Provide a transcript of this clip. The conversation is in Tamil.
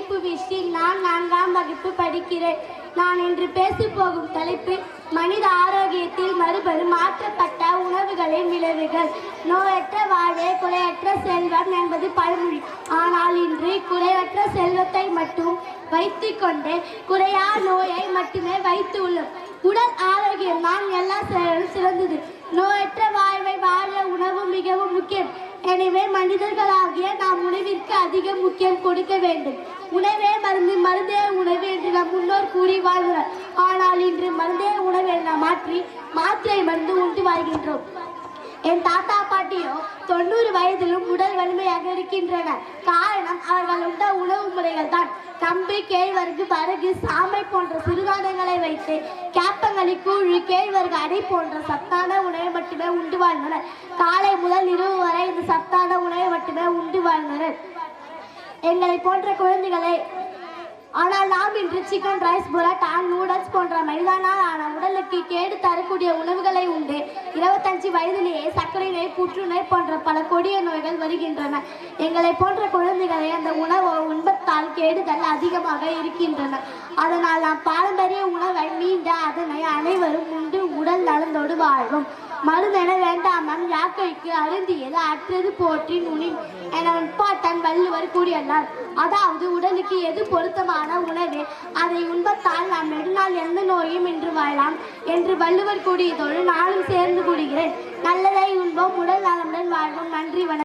படிப்பு விஷயம் நான் 4ஆம் வகுப்பு படிக்கிறேன். நான் இன்று பேசப் போகும் தலைப்பு மனித ஆரோக்கியத்தில் மறுபடியும் மாற்றப்பட்ட உணவுகளின் விளைவுகள். நோயற்ற வாழ்வே குறையற்ற செல்வம் என்பது பழமொழி. ஆனால் இன்று குறைவற்ற செல்வத்தை மட்டும் வைத்துக் கொண்டு குறையா நோயை மட்டுமே வைத்து உள்ளோம். உடல் ஆரோக்கியம் தான் எல்லா செயலும் சிறந்தது. நோயற்ற வாழ்வை வாழ உணவு மிகவும் முக்கியம். எனவே மனிதர்களாகிய நாம் உணவிற்கு அதிக முக்கியம் கொடுக்க வேண்டும். உணவே மருந்து, மருந்தே உணவு என்று நம் முன்னோர் கூறி வாழ்கிறார். ஆனால் இன்று மருந்தே உணவு என மாற்றி மாத்திரை மருந்து உண்டு வாழ்கின்றோம். என் தாத்தா பாட்டியோ 90 வயதிலும் உடல் வலிமையாக இருக்கின்றனர். காரணம் அவர்கள் உண்ட உணவு முறைகள் தான். கம்பு, கேழ்வரகு, வரகு, சாமை போன்ற சிறுதானியங்களை வைத்து கேப்பங்களி, கூழு, கேழ்வரகு அடை போன்ற சத்தான உணவை மட்டுமே உண்டு வாழ்ந்தனர். காலை முதல் இரவு வரை இந்த சத்தான உணவை மட்டுமே உண்டு வாழ்ந்தனர் எங்களை போன்ற குழந்தைகளை. ஆனால் நாம் இன்று சிக்கன் ரைஸ், புரோட்டா, நூடல்ஸ் போன்ற மைதானால் ஆன உடலுக்கு கேடு தரக்கூடிய உணவுகளை உண்டு 25 வயதிலேயே சர்க்கரை நோய், புற்றுநோய் போன்ற பல கொடிய நோய்கள் வருகின்றன. எங்களை போன்ற குழந்தைகளை அந்த உணவு உண்பத்தால் கேடுதல் அதிகமாக இருக்கின்றன. அதனால் நாம் பாரம்பரிய உணவை மீண்ட அதனை அனைவரும் உண்டு உடல் நலந்தோடு வாழ்வோம். மருந்தென வேண்டாமம் யாக்கைக்கு அருந்தியது அற்றது போற்றி நுனி என உட்பாட்டன் வள்ளுவர் கூறியுள்ளார். அதாவது உடலுக்கு எது பொருத்தமான உணவு அதை உண்பத்தால் நாம் நெடுநாள் எந்த நோயும் இன்று வாழலாம் என்று வள்ளுவர் கூறியதோடு நானும் சேர்ந்து கூறுகிறேன். நல்லதை உண்போம், உடல் நலமுடன் வாழ்வோம். நன்றி, வணக்கம்.